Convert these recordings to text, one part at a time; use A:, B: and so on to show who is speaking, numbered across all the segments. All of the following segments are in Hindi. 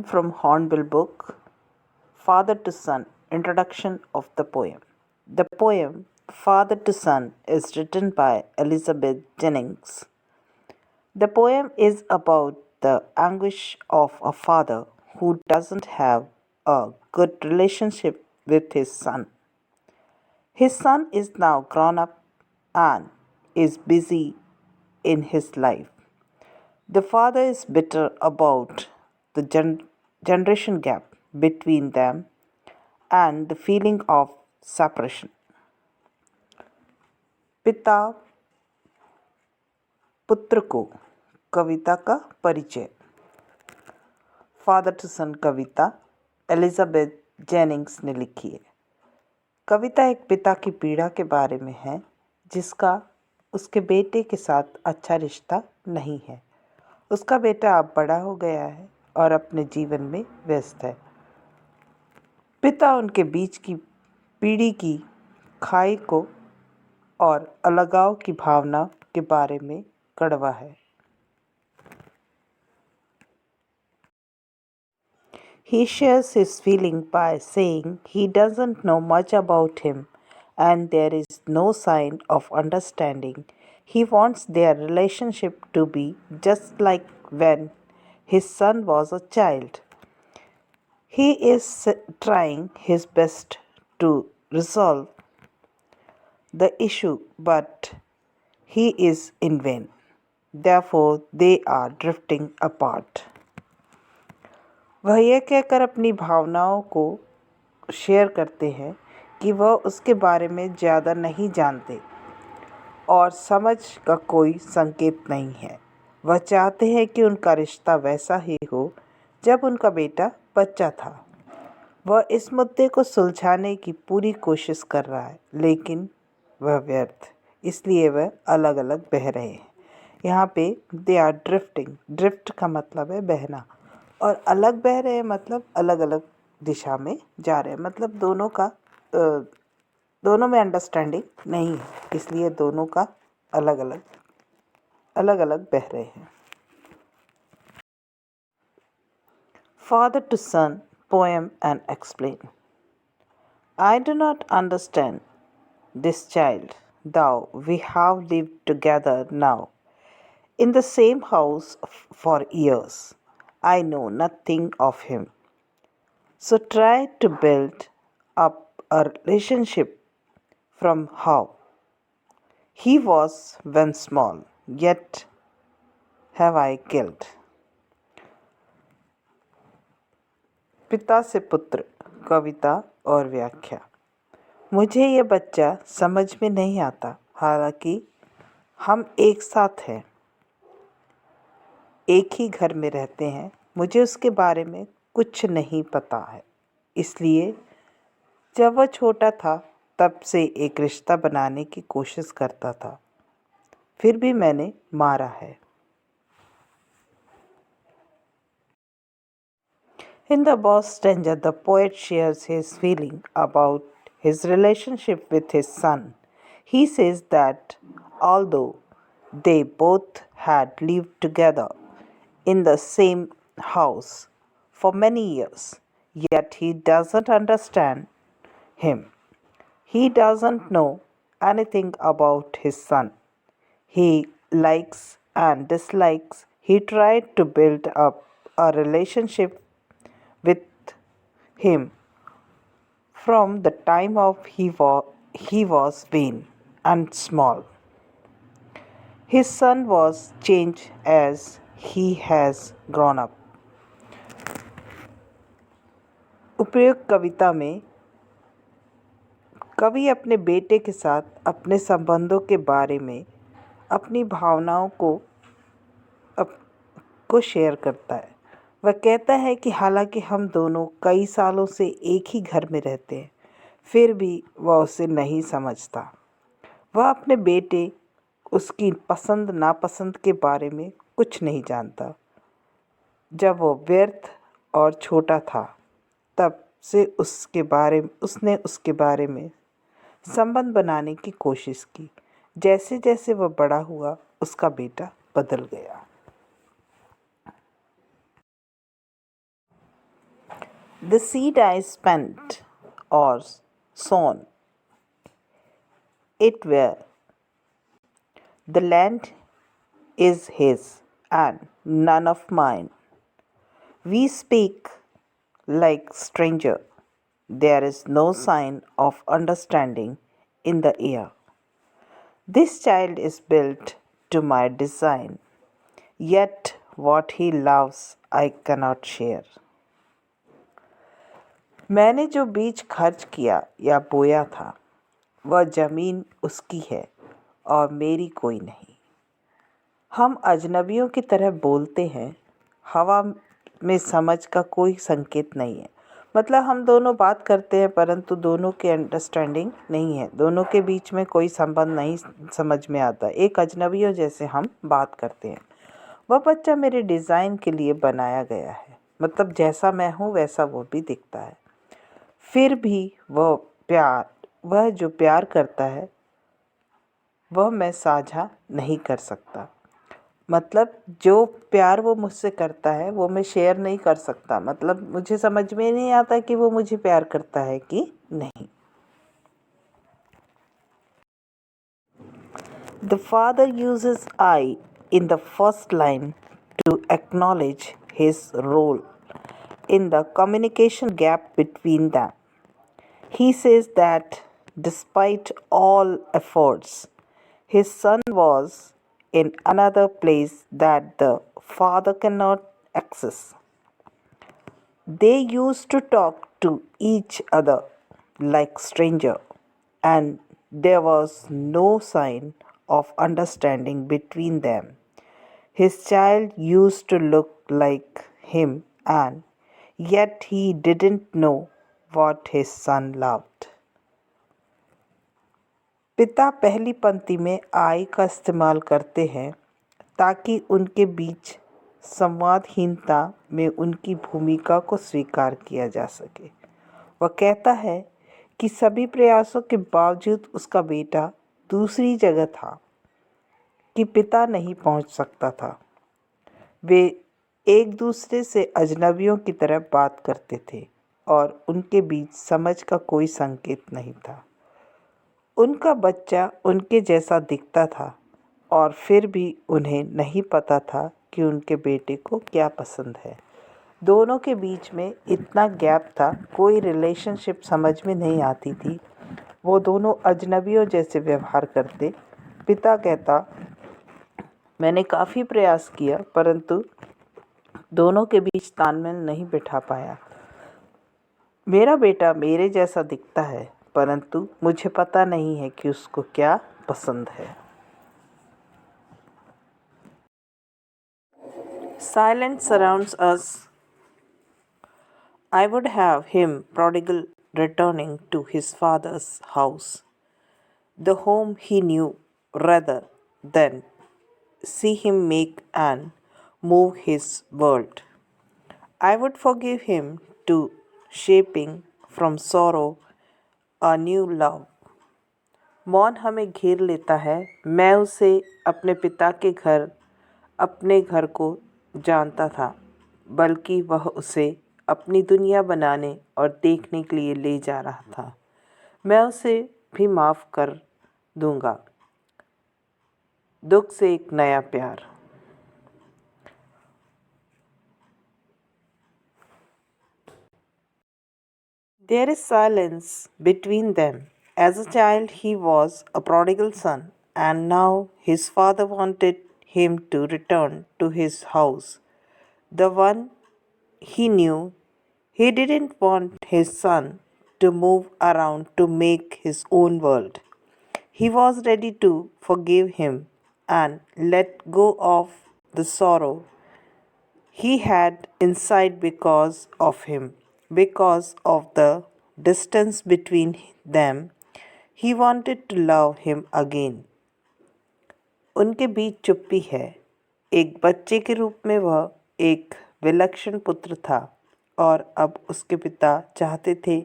A: Poem from Hornbill Book, Father to Son, Introduction of the Poem. The poem, Father to Son, is written by Elizabeth Jennings. The poem is about the anguish of a father who doesn't have a good relationship with his son. His son is now grown up and is busy in his life. The father is bitter about the generation gap between them and the feeling of separation. पिता पुत्र को कविता का परिचय। फादर टू सन कविता एलिजाबेथ जेनिंग्स ने लिखी है। कविता एक पिता की पीड़ा के बारे में है जिसका उसके बेटे के साथ अच्छा रिश्ता नहीं है। उसका बेटा अब बड़ा हो गया है और अपने जीवन में व्यस्त है। पिता उनके बीच की पीढ़ी की खाई को और अलगाव की भावना के बारे में कड़वा है। He shares his feeling by saying he doesn't know much about him and there is no sign of understanding. He wants their relationship to be just like when his son was a child. He is trying his best to resolve the issue, but he is in vain. Therefore, they are drifting apart. वह यह कहकर अपनी भावनाओं को शेयर करते हैं कि वह उसके बारे में ज़्यादा नहीं जानते और समझ का कोई संकेत नहीं है। वह चाहते हैं कि उनका रिश्ता वैसा ही हो जब उनका बेटा बच्चा था। वह इस मुद्दे को सुलझाने की पूरी कोशिश कर रहा है लेकिन वह व्यर्थ, इसलिए वह अलग अलग बह रहे हैं। यहाँ पे दे आर ड्रिफ्टिंग, ड्रिफ्ट का मतलब है बहना और अलग बह रहे हैं मतलब अलग अलग दिशा में जा रहे हैं, मतलब दोनों में अंडरस्टैंडिंग नहीं है, इसलिए दोनों का अलग अलग बह रहे हैं। Father to Son Poem and Explain. I do not understand this child, though we have lived together now in the same house for years. I know nothing of him. So try to build up a relationship from how he was when small, yet have I killed. पिता से पुत्र कविता और व्याख्या। मुझे ये बच्चा समझ में नहीं आता, हालांकि हम एक साथ हैं, एक ही घर में रहते हैं। मुझे उसके बारे में कुछ नहीं पता है, इसलिए जब वह छोटा था तब से एक रिश्ता बनाने की कोशिश करता था, फिर भी मैंने मारा है। In the Boss Stranger, the poet shares his feeling about his relationship with his son. He says that although they both had lived together in the same house for many years, yet he doesn't understand him. He doesn't know anything about his son. He likes and dislikes. He tried to build up a relationship with him from the time of he was vain and small. His son was changed as he has grown up. उपयुक्त कविता में कवि अपने बेटे के साथ अपने संबंधों के बारे में अपनी भावनाओं को शेयर करता है। वह कहता है कि हालांकि हम दोनों कई सालों से एक ही घर में रहते हैं, फिर भी वह उसे नहीं समझता। वह अपने बेटे, उसकी पसंद नापसंद के बारे में कुछ नहीं जानता। जब वह व्यर्थ और छोटा था तब से उसने उसके बारे में संबंध बनाने की कोशिश की। जैसे जैसे वह बड़ा हुआ उसका बेटा बदल गया। The seed I spent or sown it where the land is his and none of mine. We speak like stranger. There is no sign of understanding in the air. This child is built to my design, yet what he loves I cannot share. मैंने जो बीज खर्च किया या बोया था वह जमीन उसकी है और मेरी कोई नहीं। हम अजनबियों की तरह बोलते हैं, हवा में समझ का कोई संकेत नहीं है। मतलब हम दोनों बात करते हैं परंतु दोनों के अंडरस्टैंडिंग नहीं है, दोनों के बीच में कोई संबंध नहीं समझ में आता। एक अजनबियों जैसे हम बात करते हैं। वह बच्चा मेरे डिज़ाइन के लिए बनाया गया है, मतलब जैसा मैं हूँ वैसा वो भी दिखता है। फिर भी वह जो प्यार करता है वह मैं साझा नहीं कर सकता। मतलब जो प्यार वो मुझसे करता है वो मैं शेयर नहीं कर सकता। मतलब मुझे समझ में नहीं आता कि वो मुझे प्यार करता है कि नहीं। The father uses I in the first line to acknowledge his role in the communication gap between them. He says that despite all efforts, his son was in another place that the father cannot access. They used to talk to each other like stranger, and there was no sign of understanding between them. His child used to look like him, and yet he didn't know what his son loved. पिता पहली पंक्ति में आई का इस्तेमाल करते हैं ताकि उनके बीच संवादहीनता में उनकी भूमिका को स्वीकार किया जा सके। वह कहता है कि सभी प्रयासों के बावजूद उसका बेटा दूसरी जगह था कि पिता नहीं पहुंच सकता था। वे एक दूसरे से अजनबियों की तरह बात करते थे और उनके बीच समझ का कोई संकेत नहीं था। उनका बच्चा उनके जैसा दिखता था और फिर भी उन्हें नहीं पता था कि उनके बेटे को क्या पसंद है। दोनों के बीच में इतना गैप था, कोई रिलेशनशिप समझ में नहीं आती थी। वो दोनों अजनबियों जैसे व्यवहार करते। पिता कहता, मैंने काफ़ी प्रयास किया परंतु दोनों के बीच तालमेल नहीं बिठा पाया। मेरा बेटा मेरे जैसा दिखता है परंतु मुझे पता नहीं है कि उसको क्या पसंद है। Silence surrounds us. I would have him prodigal returning to his father's house, the home he knew, rather than see him make and move his world. I would forgive him to shaping from sorrow a new love. मौन हमें घेर लेता है। मैं उसे अपने घर को जानता था, बल्कि वह उसे अपनी दुनिया बनाने और देखने के लिए ले जा रहा था। मैं उसे भी माफ़ कर दूंगा। दुख से एक नया प्यार। There is silence between them. As a child, he was a prodigal son, and now his father wanted him to return to his house, the one he knew. He didn't want his son to move around to make his own world. He was ready to forgive him and let go of the sorrow he had inside because of the distance between them. He wanted to love him again. उनके बीच चुप्पी है। एक बच्चे के रूप में वह एक विलक्षण पुत्र था और अब उसके पिता चाहते थे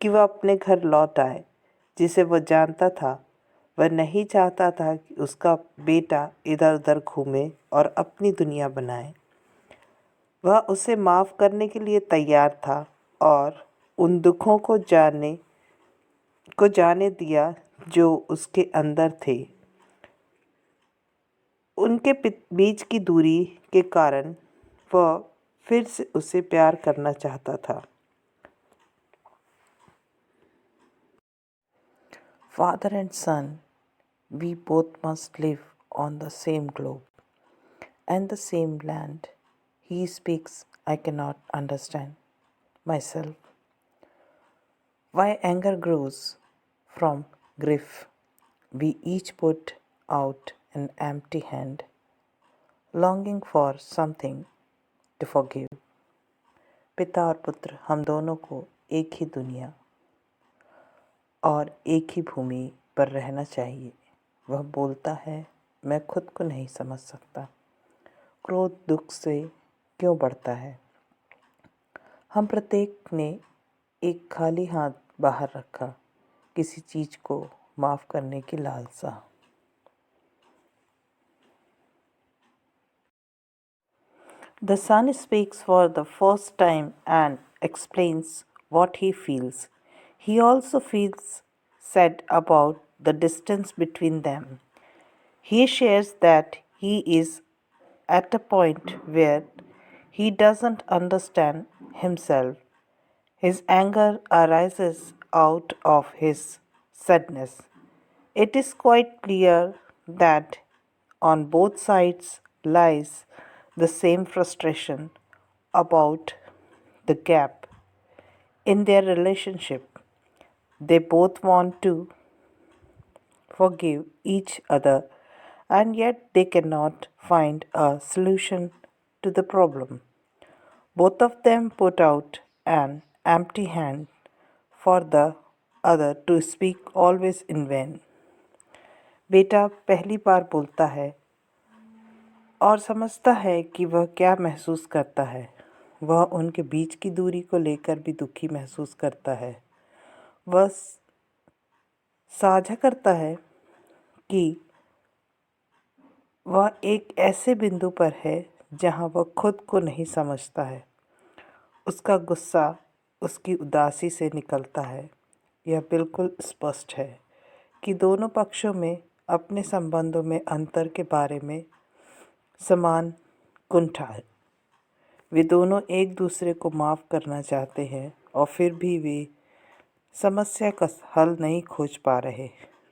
A: कि वह अपने घर लौट आए, जिसे वह जानता था। वह नहीं चाहता था कि उसका बेटा इधर उधर घूमे और अपनी दुनिया बनाए। वह उसे माफ़ करने के लिए तैयार था और उन दुखों को जाने दिया जो उसके अंदर थे। उनके बीच की दूरी के कारण वह फिर से उसे प्यार करना चाहता था। Father and son, we both must live on the same globe and the same land. He speaks, I cannot understand myself. Why anger grows from grief? We each put out an empty hand, longing for something to forgive. पिता और पुत्र हम दोनों को एक ही दुनिया और एक ही भूमि पर रहना चाहिए। वह बोलता है, मैं खुद को नहीं समझ सकता। क्रोध दुख से क्यों बढ़ता है? हम प्रत्येक ने एक खाली हाथ बाहर रखा, किसी चीज को माफ करने की लालसा। The son speaks for the first time and explains what he feels. He also feels sad about the distance between them. He shares that he is at a point where he doesn't understand himself. His anger arises out of his sadness. It is quite clear that on both sides lies the same frustration about the gap in their relationship. They both want to forgive each other, and yet they cannot find a solution to the problem. Both of them put out an empty hand for the other to speak always in vain. बेटा पहली बार बोलता है और समझता है कि वह क्या महसूस करता है। वह उनके बीच की दूरी को लेकर भी दुखी महसूस करता है। वह साझा करता है कि वह एक ऐसे बिंदु पर है जहां वह खुद को नहीं समझता है। उसका गुस्सा उसकी उदासी से निकलता है। यह बिल्कुल स्पष्ट है कि दोनों पक्षों में अपने संबंधों में अंतर के बारे में समान कुंठा है। वे दोनों एक दूसरे को माफ़ करना चाहते हैं और फिर भी वे समस्या का हल नहीं खोज पा रहे।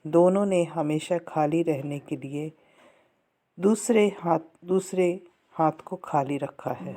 A: दोनों ने हमेशा खाली रहने के लिए दूसरे हाथ को खाली रखा है।